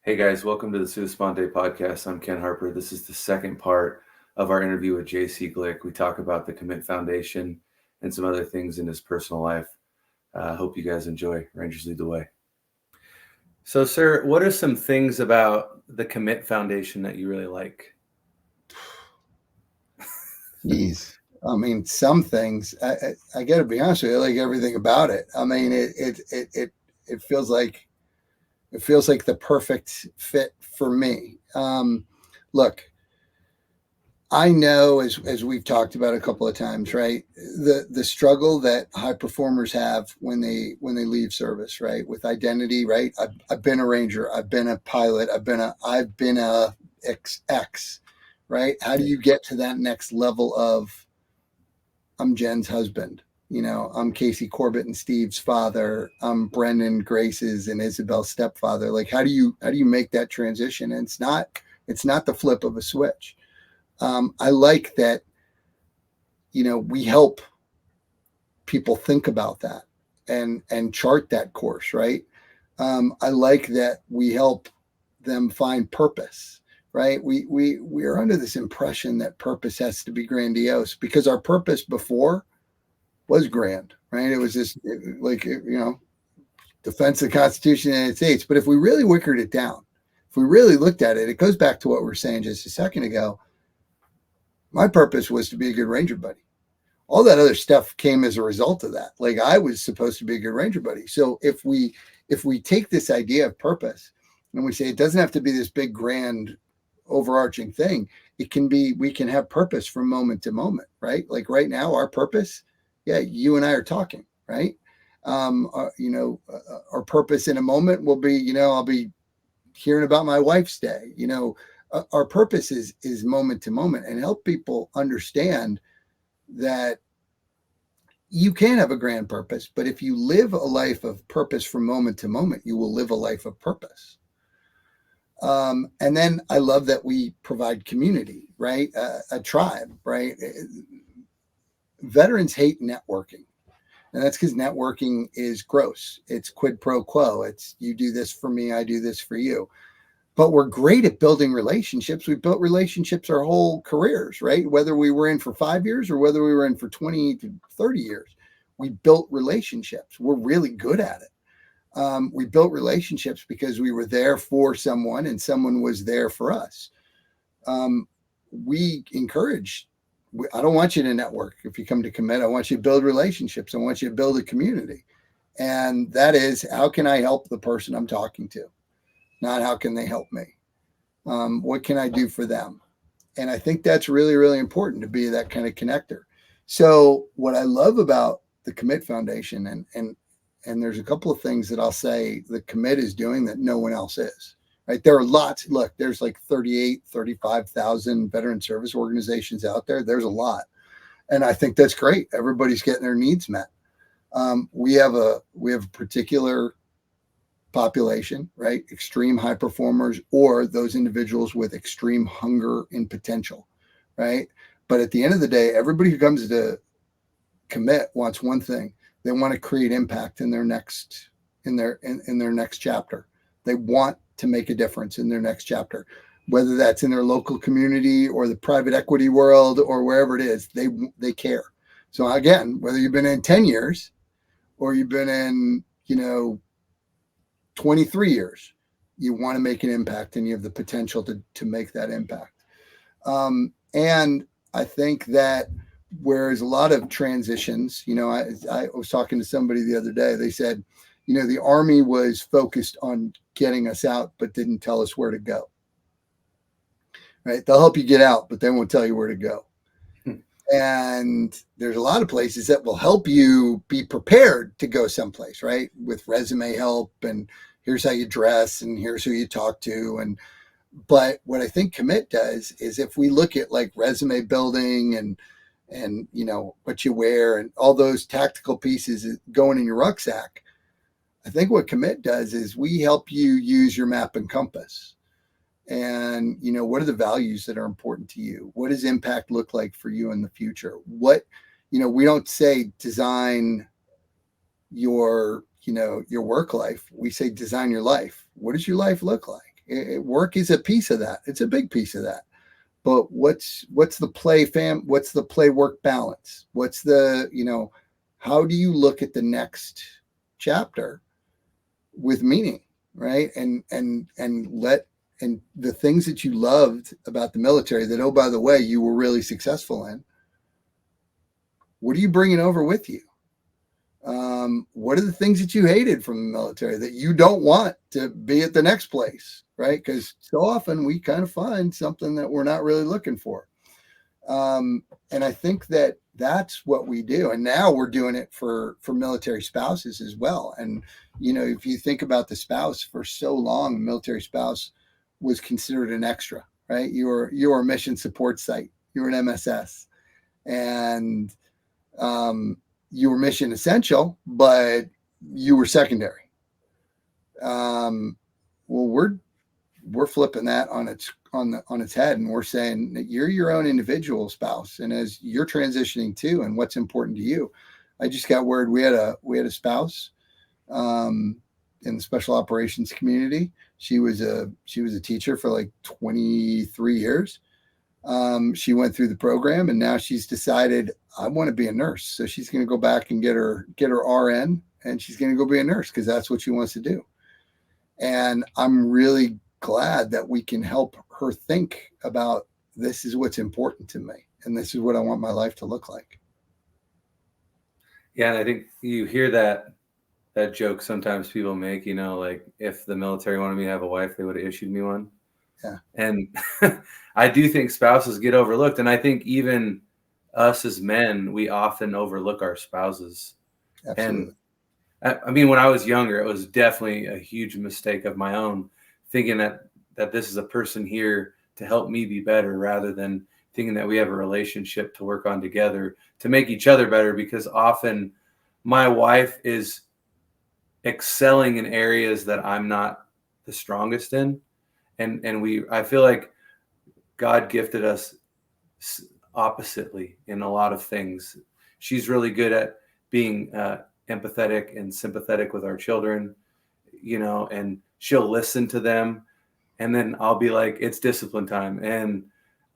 Hey guys, welcome to the Sua Sponte podcast. I'm Ken Harper. This is the second part of our interview with JC Glick. We talk about the Commit Foundation and some other things in his personal life. Hope you guys enjoy. Rangers lead the way. So, sir, what are some things about the Commit Foundation that you really like? Geez. I mean, some things I got to be honest with you, I like everything about it. I mean, it feels like the perfect fit for me. Look, I know as we've talked about a couple of times, right? The struggle that high performers have when they leave service, right? With identity, right? I've been a ranger, I've been a pilot, I've been a X, right? How do you get to that next level of I'm Jen's husband. I'm Casey Corbett and Steve's father. I'm Brendan Grace's and Isabel's stepfather. Like, how do you make that transition? And it's not the flip of a switch. I like that. We help people think about that and chart that course, right? I like that we help them find purpose, right? We are under this impression that purpose has to be grandiose because our purpose before was grand, right? It was just defense of the Constitution of the United States. But if we really wickered it down, if we really looked at it, it goes back to what we were saying just a second ago. My purpose was to be a good ranger buddy. All that other stuff came as a result of that. Like I was supposed to be a good ranger buddy. So if we take this idea of purpose and we say it doesn't have to be this big grand overarching thing, we can have purpose from moment to moment, right? Like right now, our purpose, yeah, you and I are talking, right? Our purpose in a moment will be, I'll be hearing about my wife's day. Our purpose is moment to moment and help people understand that you can have a grand purpose, but if you live a life of purpose from moment to moment, you will live a life of purpose. And then I love that we provide community, right? A tribe, right? Veterans hate networking. And that's because networking is gross. It's quid pro quo. It's you do this for me, I do this for you. But we're great at building relationships. We've built relationships our whole careers, right? Whether we were in for 5 years or whether we were in for 20 to 30 years, we built relationships. We're really good at it. We built relationships because we were there for someone and someone was there for us. We encourage, I don't want you to network. If you come to commit, I want you to build relationships. I want you to build a community. And that is, how can I help the person I'm talking to? Not how can they help me? What can I do for them? And I think that's really, really important to be that kind of connector. So what I love about the Commit Foundation, and there's a couple of things that I'll say the Commit is doing that no one else is. Right? There are lots. Look, there's like 35,000 veteran service organizations out there. There's a lot. And I think that's great. Everybody's getting their needs met. We have a particular population, right? Extreme high performers or those individuals with extreme hunger and potential, right? But at the end of the day, everybody who comes to commit wants one thing. They want to create impact in their next chapter. They want to make a difference in their next chapter, whether that's in their local community or the private equity world or wherever it is. They care. So again, whether you've been in 10 years or you've been in 23 years, you want to make an impact and you have the potential to make that impact. And I think that whereas a lot of transitions, I was talking to somebody the other day, they said, the Army was focused on getting us out, but didn't tell us where to go. Right? They'll help you get out, but they won't tell you where to go. And there's a lot of places that will help you be prepared to go someplace, right? With resume help and here's how you dress and here's who you talk to. But what I think Commit does is if we look at like resume building and what you wear and all those tactical pieces going in your rucksack, I think what Commit does is we help you use your map and compass. And what are the values that are important to you? What does impact look like for you in the future? What we don't say design your your work life. We say design your life. What does your life look like? Work is a piece of that. It's a big piece of that. But what's the what's the play work balance? What's the, how do you look at the next chapter with meaning, right? And the things that you loved about the military that, oh, by the way, you were really successful in, what are you bringing over with you? What are the things that you hated from the military that you don't want to be at the next place, right? Because so often we kind of find something that we're not really looking for. And I think that that's what we do. And now we're doing it for military spouses as well. And, if you think about the spouse, for so long, the military spouse was considered an extra, right? You were a mission support site. You were an MSS. And, you were mission essential, but you were secondary. Well, we're flipping that on its head, and we're saying that you're your own individual spouse, and as you're transitioning too, and what's important to you. I just got word we had a spouse in the special operations community. She was a teacher for like 23 years. She went through the program, and now she's decided, I want to be a nurse. So she's going to go back and get her RN, and she's going to go be a nurse because that's what she wants to do. And I'm really glad that we can help her think about, this is what's important to me, and this is what I want my life to look like. Yeah, and I think you hear that joke sometimes people make, like, if the military wanted me to have a wife, they would have issued me one. Yeah. And I do think spouses get overlooked. And I think even us as men, we often overlook our spouses. Absolutely. And I mean, when I was younger, it was definitely a huge mistake of my own, thinking that this is a person here to help me be better, rather than thinking that we have a relationship to work on together to make each other better. Because often my wife is excelling in areas that I'm not the strongest in. And I feel like God gifted us oppositely in a lot of things. She's really good at being empathetic and sympathetic with our children, and she'll listen to them. And then I'll be like, it's discipline time. And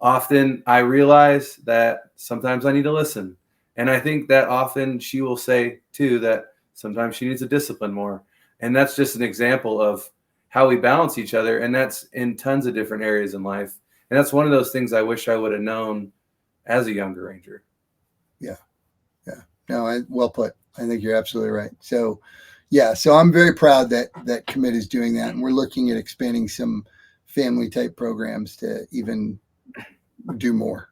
often I realize that sometimes I need to listen. And I think that often she will say too, that sometimes she needs to discipline more. And that's just an example of how we balance each other. And that's in tons of different areas in life. And that's one of those things I wish I would have known as a younger Ranger. Yeah. Yeah. No, well put. I think you're absolutely right. So, yeah. So I'm very proud that Commit is doing that. And we're looking at expanding some family type programs to even do more.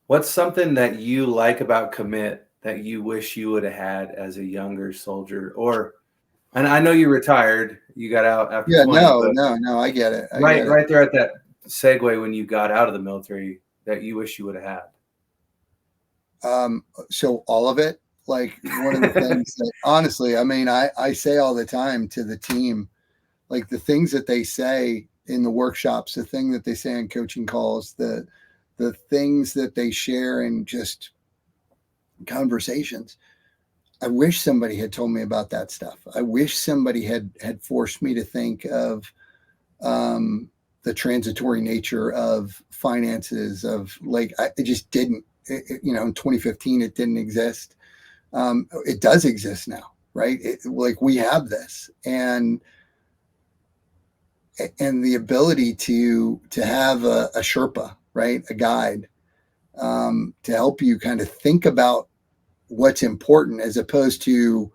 What's something that you like about Commit that you wish you would have had as a younger soldier? And I know you retired, you got out after 20. No, I get it. Right there at that segue when you got out of the military that you wish you would have had. So all of it, like one of the things that honestly, I mean, I say all the time to the team, like the things that they say in the workshops, the thing that they say on coaching calls, the things that they share in just conversations. I wish somebody had told me about that stuff. I wish somebody had forced me to think of the transitory nature of finances, of like, it just didn't, in 2015, it didn't exist. It does exist now, right? Like we have this, and the ability to have a Sherpa, right? A guide, to help you kind of think about what's important, as opposed to,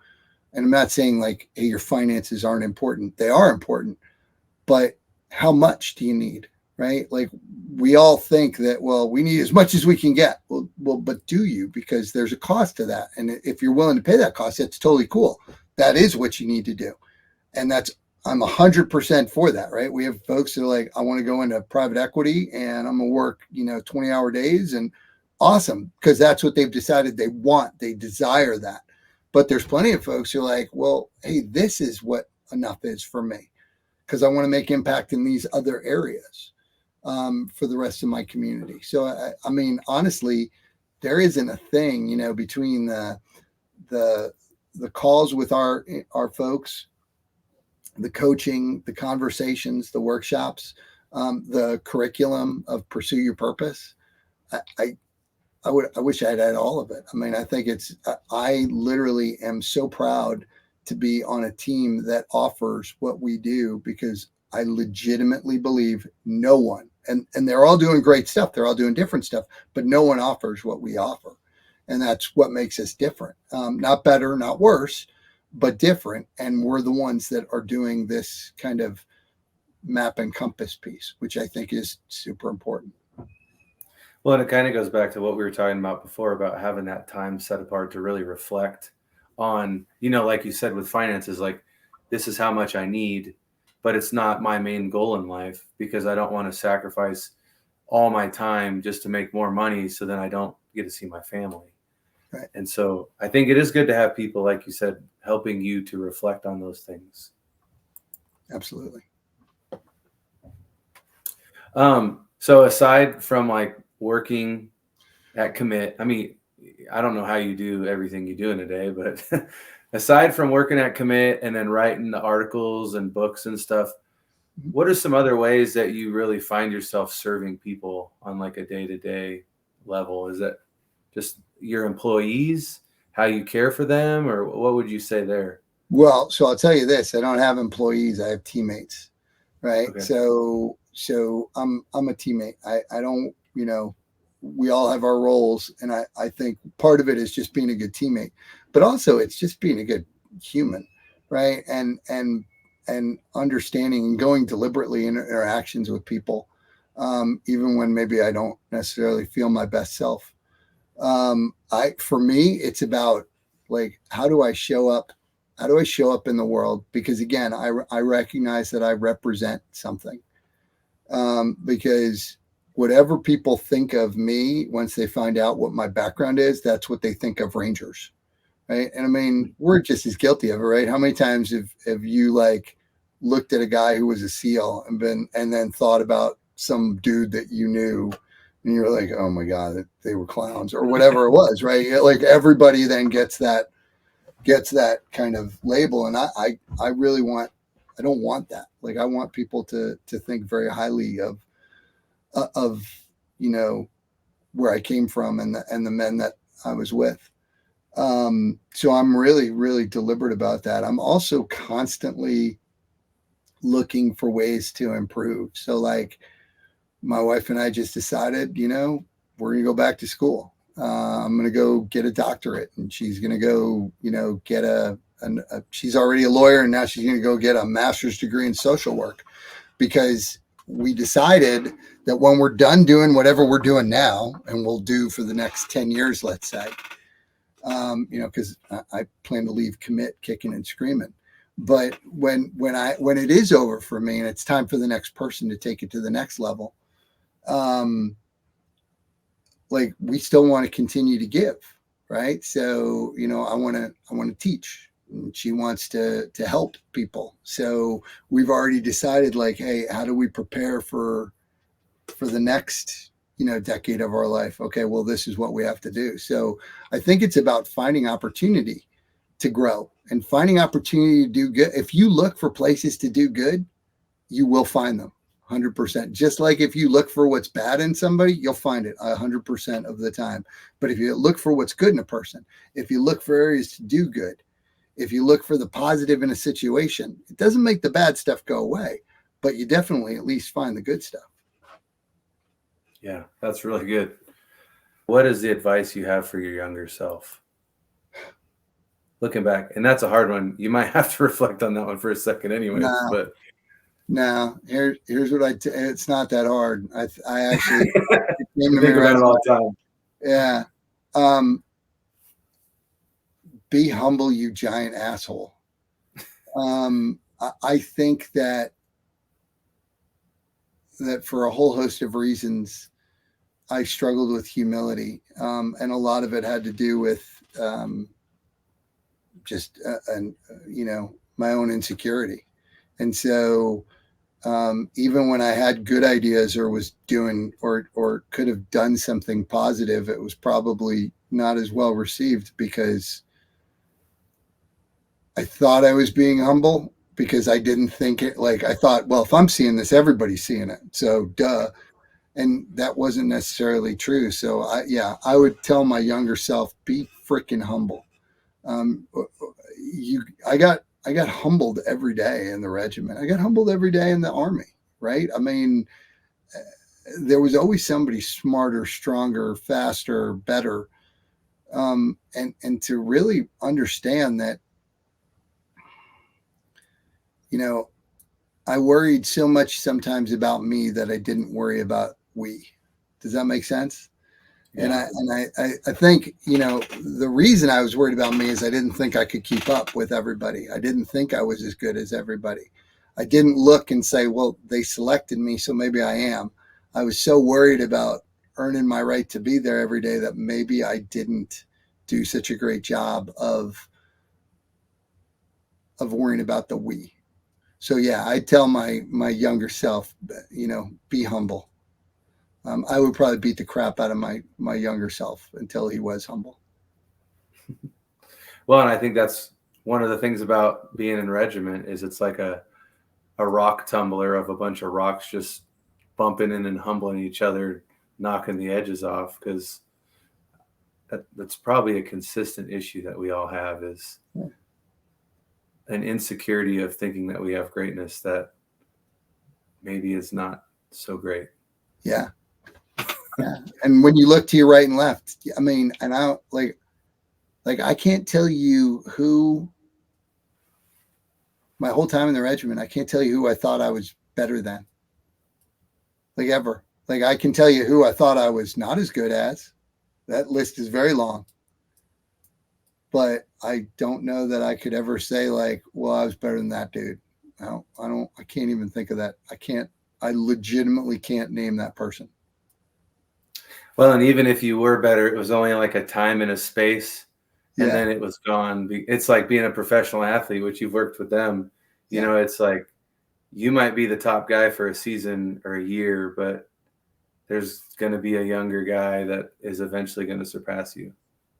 and I'm not saying like, hey, your finances aren't important. They are important, but how much do you need, right? Like we all think that, well, we need as much as we can get. Well, but do you? Because there's a cost to that. And if you're willing to pay that cost, that's totally cool. That is what you need to do. And I'm 100% for that, right? We have folks that are like, I want to go into private equity and I'm going to work, 20-hour days, and awesome, because that's what they've decided they want. They desire that. But there's plenty of folks who are like, well, hey, this is what enough is for me, because I want to make impact in these other areas for the rest of my community. So, I mean, honestly, there isn't a thing, between the calls with our folks the coaching, the conversations, the workshops, the curriculum of Pursue Your Purpose. I, I wish I had all of it. I mean, I think I literally am so proud to be on a team that offers what we do, because I legitimately believe no one, and they're all doing great stuff. They're all doing different stuff, but no one offers what we offer. And that's what makes us different. Not better, not worse, but different. And we're the ones that are doing this kind of map and compass piece, which I think is super important. Well, and it kind of goes back to what we were talking about before about having that time set apart to really reflect on, like you said, with finances, like this is how much I need, but it's not my main goal in life, because I don't want to sacrifice all my time just to make more money so then I don't get to see my family. Right. And so I think it is good to have people, like you said, helping you to reflect on those things. Absolutely. So aside from like working at Commit, I mean, I don't know how you do everything you do in a day, but aside from working at Commit and then writing the articles and books and stuff, what are some other ways that you really find yourself serving people on like a day-to-day level? Is that just your employees, how you care for them, or what would you say there? Well, so I'll tell you this: I don't have employees; I have teammates. Right. Okay. So I'm a teammate. I don't, we all have our roles, and I think part of it is just being a good teammate, but also it's just being a good human, right? And understanding and going deliberately in interactions with people, even when maybe I don't necessarily feel my best self. For me, it's about like, how do I show up? How do I show up in the world? Because again, I recognize that I represent something. Because whatever people think of me once they find out what my background is, that's what they think of Rangers, right? And I mean, we're just as guilty of it, right? How many times have you like looked at a guy who was a SEAL and then thought about some dude that you knew, and you're like, oh my God, they were clowns or whatever it was, right? Like everybody then gets that kind of label, and I really I don't want that. Like I want people to think very highly of where I came from and the men that I was with. So I'm really, really deliberate about that. I'm also constantly looking for ways to improve. So like my wife and I just decided, we're going to go back to school. I'm going to go get a doctorate, and she's going to go, get she's already a lawyer, and now she's going to go get a master's degree in social work, because we decided that when we're done doing whatever we're doing now, and we'll do for the next 10 years, let's say, because I plan to leave Commit kicking and screaming. But when it is over for me and it's time for the next person to take it to the next level, like we still want to continue to give, right? So, I want to teach, and she wants to help people. So we've already decided like, hey, how do we prepare for the next, decade of our life? Okay, well, this is what we have to do. So I think it's about finding opportunity to grow and finding opportunity to do good. If you look for places to do good, you will find them. 100%. Just like if you look for what's bad in somebody, you'll find it 100% of the time. But if you look for what's good in a person, if you look for areas to do good, if you look for the positive in a situation, it doesn't make the bad stuff go away, but you definitely at least find the good stuff. Yeah, that's really good. What is the advice you have for your younger self? Looking back, and that's a hard one. You might have to reflect on that one for a second anyways, but no, here's what it's not that hard. I actually think about it all the time. Yeah. Be humble, you giant asshole. I think that for a whole host of reasons, I struggled with humility. And a lot of it had to do with just, my own insecurity. And so even when I had good ideas or was doing or could have done something positive, it was probably not as well received because I thought I was being humble, because I didn't think it, like, I thought, well, if I'm seeing this, everybody's seeing it. So duh. And that wasn't necessarily true. So I would tell my younger self, be freaking humble. Um, I got humbled every day in the regiment. I got humbled every day in the army, right? I mean, there was always somebody smarter, stronger, faster, better. And to really understand that, you know, I worried so much sometimes about me that I didn't worry about we. Does that make sense? Yeah. I think, the reason I was worried about me is I didn't think I could keep up with everybody. I didn't think I was as good as everybody. I didn't look and say, well, they selected me, so maybe I am. I was so worried about earning my right to be there every day that maybe I didn't do such a great job of worrying about the we. So yeah, I tell my younger self, be humble. I would probably beat the crap out of my younger self until he was humble. Well, and I think that's one of the things about being in regiment is it's like a rock tumbler of a bunch of rocks just bumping in and humbling each other, knocking the edges off, because that's probably a consistent issue that we all have is an insecurity of thinking that we have greatness that maybe is not so great. Yeah. Yeah. And when you look to your right and left, I mean, and I like I can't tell you who my whole time in the regiment, I can't tell you who I thought I was better than. Like ever. Like I can tell you who I thought I was not as good as. That list is very long. But I don't know that I could ever say like, well, I was better than that dude. No, I can't even think of that. I legitimately can't name that person. Well, and even if you were better, it was only like a time and a space, and Yeah. then it was gone. It's like being a professional athlete, which you've worked with them. It's like you might be the top guy for a season or a year, but there's going to be a younger guy that is eventually going to surpass you.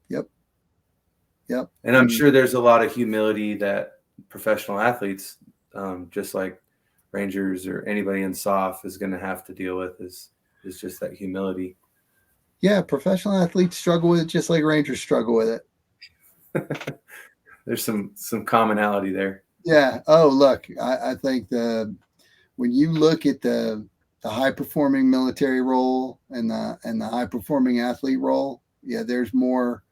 Yep. Yep. And I'm sure there's a lot of humility that professional athletes, just like Rangers or anybody in SOF, is going to have to deal with is just that humility. Yeah, professional athletes struggle with it just like Rangers struggle with it. There's some commonality there. Yeah. Oh, look, I think when you look at the high performing military role and the high performing athlete role, yeah, there's more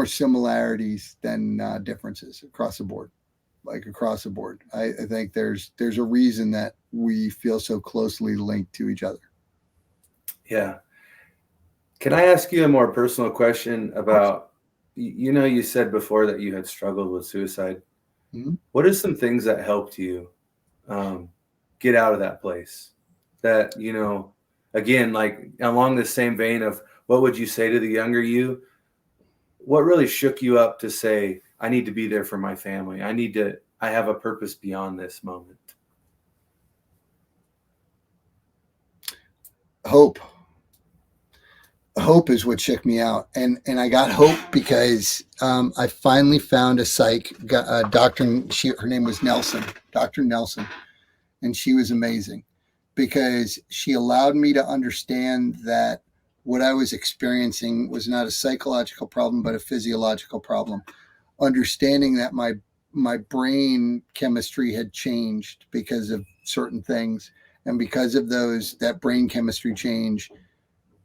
similarities than differences across the board. Like across the board, I think there's a reason that we feel so closely linked to each other. Yeah. Can I ask you a more personal question about, you said before that you had struggled with suicide. Mm-hmm. What are some things that helped you get out of that place? That, again, like along the same vein of what would you say to the younger you? What really shook you up to say, I need to be there for my family. I have a purpose beyond this moment? Hope is what shook me out, and I got hope because I finally found a psych doctor. Her name was Dr. Nelson, and she was amazing because she allowed me to understand that what I was experiencing was not a psychological problem but a physiological problem. Understanding that my brain chemistry had changed because of certain things, and because of that brain chemistry change,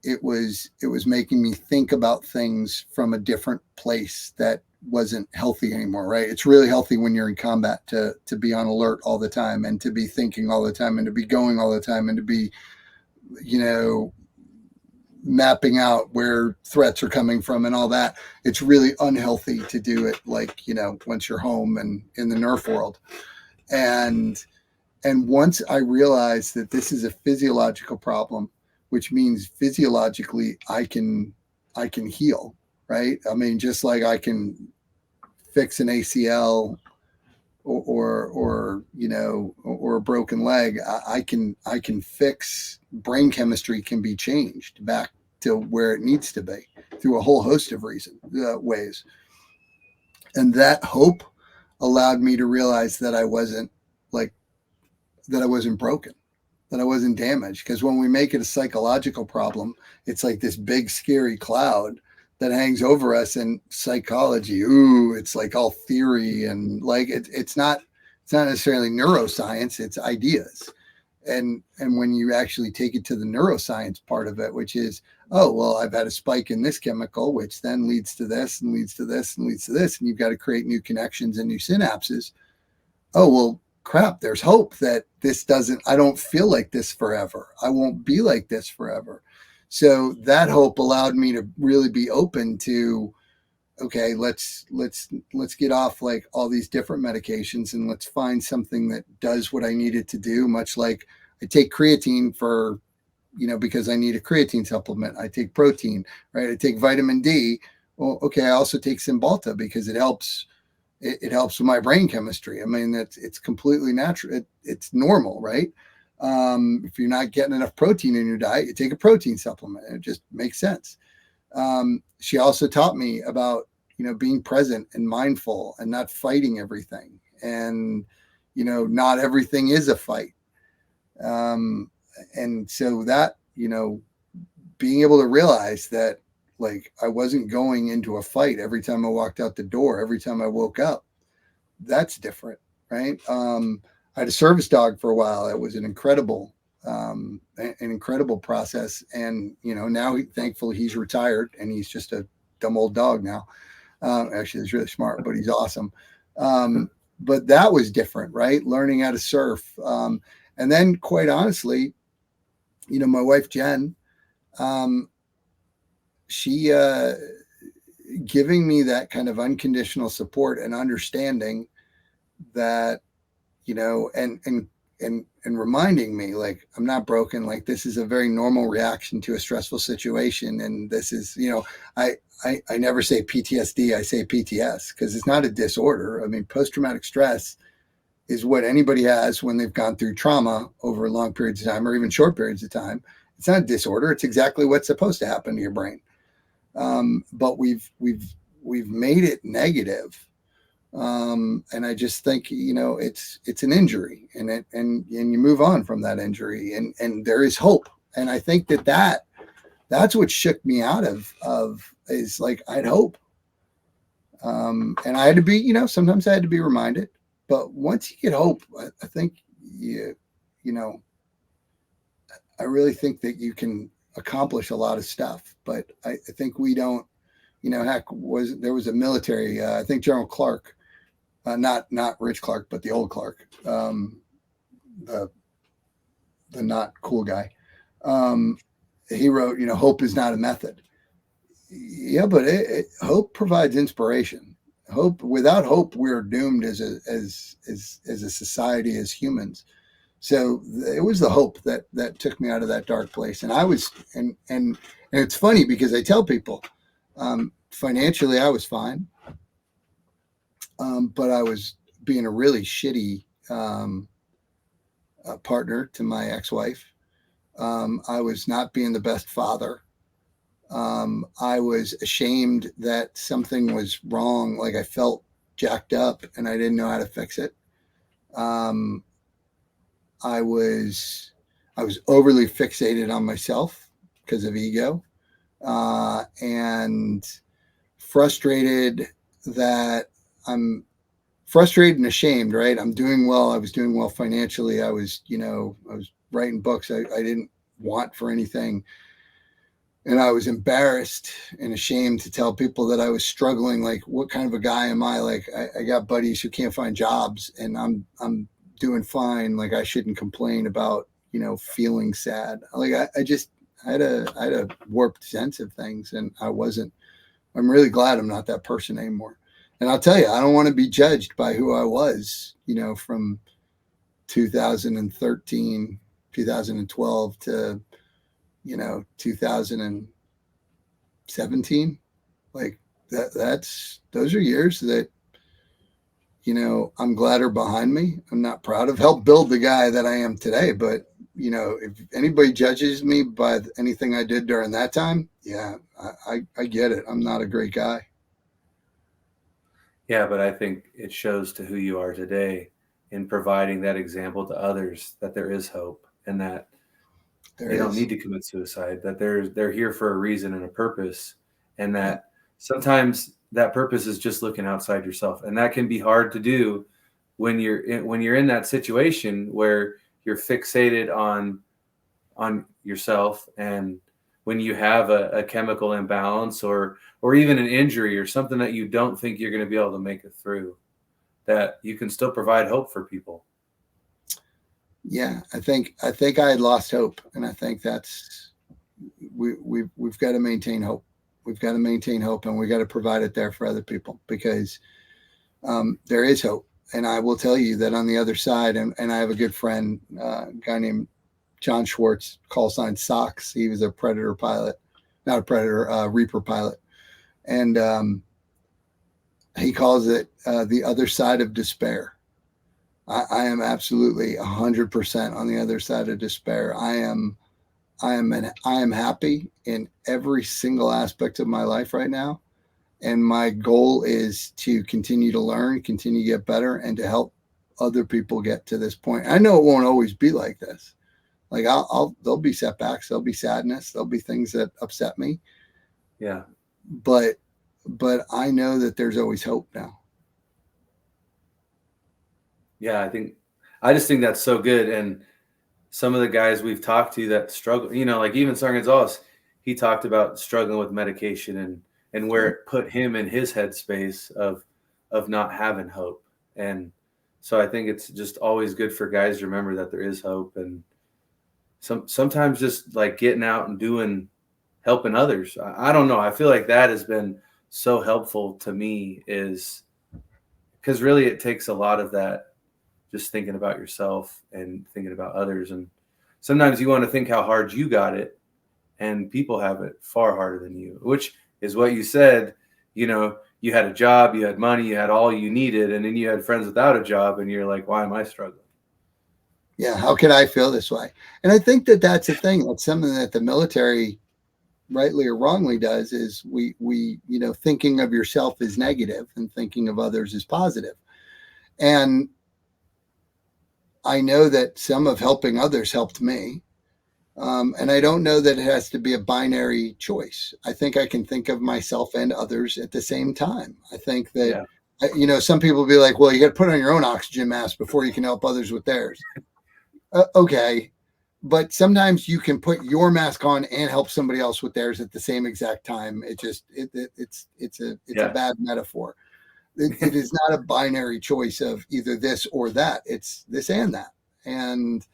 it was making me think about things from a different place that wasn't healthy anymore, right? It's really healthy when you're in combat to be on alert all the time and to be thinking all the time and to be going all the time and to be, mapping out where threats are coming from and all that. It's really unhealthy to do it like, once you're home and in the Nerf world. And once I realized that this is a physiological problem, which means physiologically I can heal, right? I mean, just like I can fix an ACL or a broken leg, I can fix brain chemistry can be changed back to where it needs to be through a whole host of ways. And that hope allowed me to realize that I wasn't broken, that I wasn't damaged. Because when we make it a psychological problem, it's like this big scary cloud that hangs over us. And psychology, it's like all theory, and like it's not necessarily neuroscience, it's ideas. And when you actually take it to the neuroscience part of it, which is, oh, well, I've had a spike in this chemical, which then leads to this and leads to this and leads to this, and you've got to create new connections and new synapses. Oh, well, crap, there's hope that I don't feel like this forever. I won't be like this forever. So that hope allowed me to really be open to, okay, let's get off like all these different medications, and let's find something that does what I need it to do. Much like I take creatine for, because I need a creatine supplement. I take protein, right? I take vitamin D. Well, okay, I also take Cymbalta because it helps. It helps with my brain chemistry. I mean, it's completely natural. It's normal, right? If you're not getting enough protein in your diet, you take a protein supplement. It just makes sense. She also taught me about, being present and mindful and not fighting everything. And, not everything is a fight. And so that, being able to realize that, like, I wasn't going into a fight every time I walked out the door, every time I woke up, that's different, right? I had a service dog for a while. It was an incredible process. And, now thankfully he's retired and he's just a dumb old dog now. Actually, he's really smart, but he's awesome. But that was different, right? Learning how to surf. And then quite honestly, my wife, Jen, she, giving me that kind of unconditional support and understanding that, and reminding me, like, I'm not broken. Like, this is a very normal reaction to a stressful situation. And this is, I never say PTSD, I say PTS, because it's not a disorder. I mean, post-traumatic stress is what anybody has when they've gone through trauma over long periods of time, or even short periods of time. It's not a disorder. It's exactly what's supposed to happen to your brain. But we've made it negative. And I just think, it's an injury, and you move on from that injury, and there is hope. And I think that's what shook me out of is like, I'd hope. And I had to be, sometimes I had to be reminded, but once you get hope, I think I really think that you can accomplish a lot of stuff. But I think we don't, heck, there was a military, I think General Clark, not Rich Clark, but the old Clark, the not cool guy. He wrote, hope is not a method. Yeah, but hope provides inspiration. Hope, without hope, we're doomed as a society, as humans. So it was the hope that took me out of that dark place. And I was, and it's funny because I tell people, financially I was fine, but I was being a really shitty partner to my ex-wife. I was not being the best father. I was ashamed that something was wrong. Like, I felt jacked up and I didn't know how to fix it. I was overly fixated on myself because of ego, and frustrated that I'm frustrated and ashamed, right? I'm doing well. I was doing well financially. I was writing books I didn't want for anything. And I was embarrassed and ashamed to tell people that I was struggling. Like, what kind of a guy am I? Like, I got buddies who can't find jobs, and I'm doing fine. Like, I shouldn't complain about, feeling sad. Like, I had a warped sense of things, and I'm really glad I'm not that person anymore. And I'll tell you, I don't want to be judged by who I was, from 2013, 2012 to 2017. Like, those are years that, I'm glad are behind me. I'm not proud of. Helped build the guy that I am today. But, if anybody judges me by anything I did during that time, yeah, I get it. I'm not a great guy. Yeah, but I think it shows to who you are today in providing that example to others that there is hope and that There they don't is. need to commit suicide, that they're here for a reason and a purpose, and Yeah. that sometimes that purpose is just looking outside yourself, and that can be hard to do when you're in that situation where you're fixated on yourself, and when you have a chemical imbalance or even an injury or something that you don't think you're going to be able to make it through, that you can still provide hope for people. Yeah, I think I had lost hope, and I think that's we've got to maintain hope. We've got to maintain hope, and we got to provide it there for other people because there is hope. And I will tell you that on the other side, and I have a good friend, a guy named John Schwartz, call sign Socks. He was a Predator pilot, not a Predator, Reaper pilot, and he calls it the other side of despair. I am absolutely 100% on the other side of despair. I am happy in every single aspect of my life right now, and my goal is to continue to learn, continue to get better, and to help other people get to this point. I know it won't always be like this. Like there'll be setbacks, there'll be sadness, there'll be things that upset me, Yeah. but I know that there's always hope now. Yeah, I just think that's so good. And some of the guys we've talked to that struggle, like even Sar Gonzalez, he talked about struggling with medication and where Yeah. it put him in his headspace of not having hope. And so I think it's just always good for guys to remember that there is hope, and sometimes just like getting out and doing helping others. I don't know. I feel like that has been so helpful to me, is because really it takes a lot of that, just thinking about yourself and thinking about others. And sometimes you want to think how hard you got it, and people have it far harder than you, which is what you said. You had a job, you had money, you had all you needed, and then you had friends without a job, and you're like, why am I struggling? Yeah, how could I feel this way? And I think that that's a thing. That's something that the military, rightly or wrongly, does. Is we thinking of yourself as negative and thinking of others as positive. And I know that some of helping others helped me. And I don't know that it has to be a binary choice. I think I can think of myself and others at the same time. I think that, Yeah. some people will be like, well, you got to put on your own oxygen mask before you can help others with theirs. Okay. But sometimes you can put your mask on and help somebody else with theirs at the same exact time. It's a Yeah. bad metaphor. It is not a binary choice of either this or that. It's this and that. And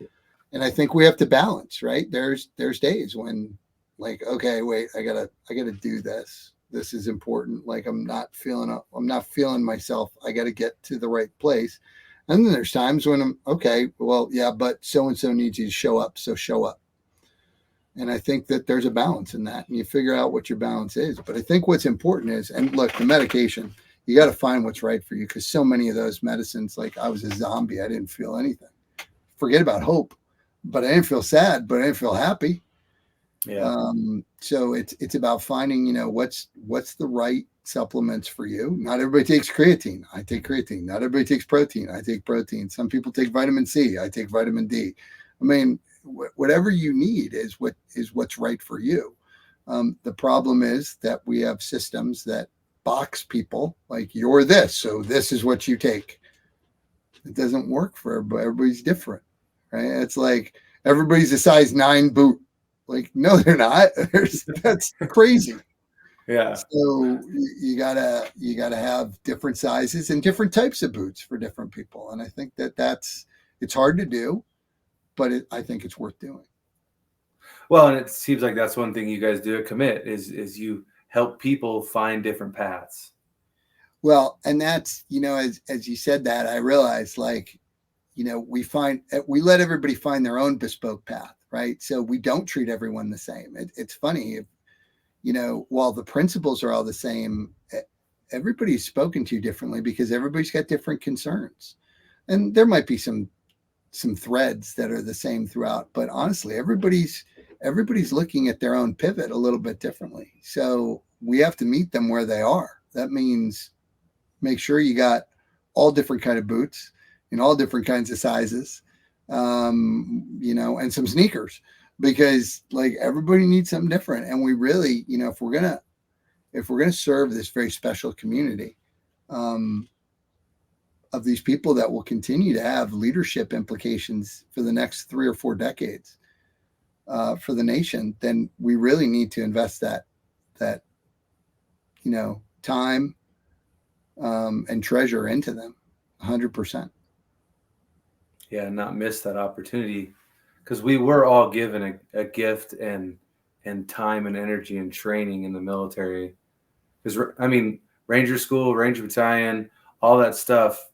I think we have to balance, right? There's days when, like, okay, wait, I gotta do this. This is important. Like I'm not feeling myself. I gotta get to the right place. And then there's times when I'm okay, well, yeah, but so and so needs you to show up, so show up. And I think that there's a balance in that, and you figure out what your balance is. But I think what's important is, and look, the medication, you got to find what's right for you, because so many of those medicines, like I was a zombie, I didn't feel anything. Forget about hope, but I didn't feel sad, but I didn't feel happy. Yeah. So it's about finding, what's the right supplements for you. Not everybody takes creatine. I take creatine. Not everybody takes protein. I take protein. Some people take vitamin C. I take vitamin D. I mean, whatever you need is what's right for you. The problem is that we have systems that box people, like you're this, so this is what you take. It doesn't work for everybody. Everybody's different, right? It's like everybody's a size 9 boot. Like, no, they're not. That's crazy. Yeah. So you gotta have different sizes and different types of boots for different people. And I think it's hard to do, but I think it's worth doing. Well, and it seems like that's one thing you guys do at Commit is you help people find different paths. Well, and that's, as you said that, I realized, like, we let everybody find their own bespoke path, right? So we don't treat everyone the same. It's funny, while the principles are all the same, everybody's spoken to differently because everybody's got different concerns, and there might be some threads that are the same throughout. But honestly, everybody's looking at their own pivot a little bit differently. So we have to meet them where they are. That means make sure you got all different kind of boots in all different kinds of sizes, and some sneakers, because like everybody needs something different. And we really, if we're gonna serve this very special community of these people that will continue to have leadership implications for the next 3 or 4 decades for the nation, then we really need to invest that time and treasure into them 100%. Yeah, not miss that opportunity, because we were all given a gift and time and energy and training in the military. Because I mean, Ranger School, Ranger Battalion, all that stuff.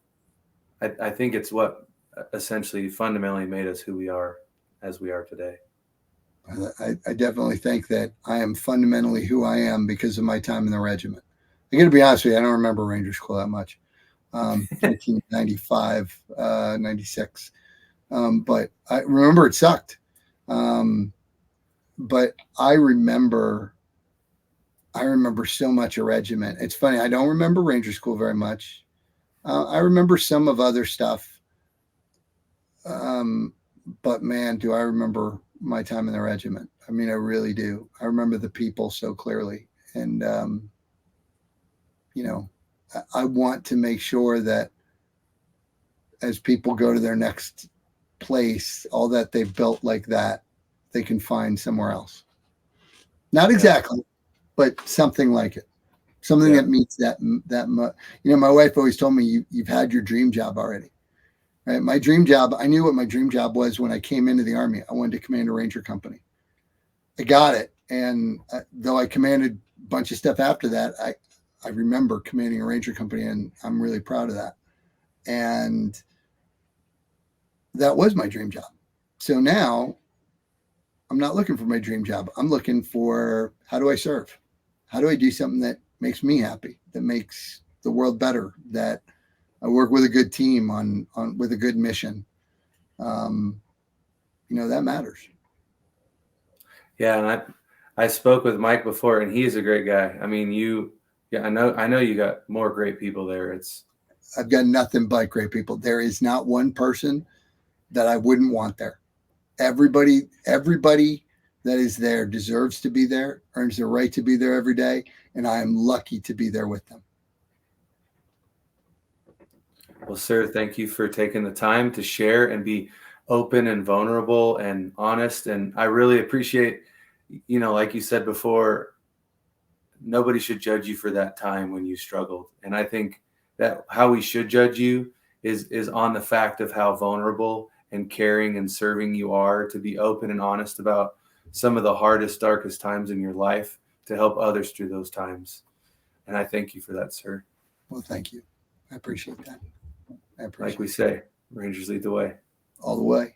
I think it's what essentially fundamentally made us who we are as we are today. I definitely think that I am fundamentally who I am because of my time in the regiment. I got to be honest with you, I don't remember Ranger School that much. 1995, 96. But I remember it sucked. But I remember so much a regiment. It's funny, I don't remember Ranger School very much. I remember some of other stuff. But man, do I remember my time in the regiment. I mean, I really do. I remember the people so clearly. And, I want to make sure that as people go to their next place, all that they've built like that, they can find somewhere else. Not exactly, but something like it. Something that meets that much. My wife always told me, you've had your dream job already. Right? My dream job, I knew what my dream job was when I came into the Army. I wanted to command a Ranger company. I got it. And though I commanded a bunch of stuff after that, I remember commanding a Ranger company, and I'm really proud of that. And that was my dream job. So now I'm not looking for my dream job. I'm looking for, how do I serve? How do I do something that makes me happy, that makes the world better, that I work with a good team on with a good mission. That matters. Yeah, and I spoke with Mike before, and he's a great guy. I mean, I know you got more great people there. I've got nothing but great people. There is not one person that I wouldn't want there. Everybody that is there deserves to be there, earns the right to be there every day, and I am lucky to be there with them. Well, sir, thank you for taking the time to share and be open and vulnerable and honest. And I really appreciate, like you said before, nobody should judge you for that time when you struggled. And I think that how we should judge you is on the fact of how vulnerable and caring and serving you are, to be open and honest about some of the hardest, darkest times in your life, to help others through those times. And I thank you for that, sir. Well, thank you. I appreciate that. Like we say, Rangers lead the way. All the way.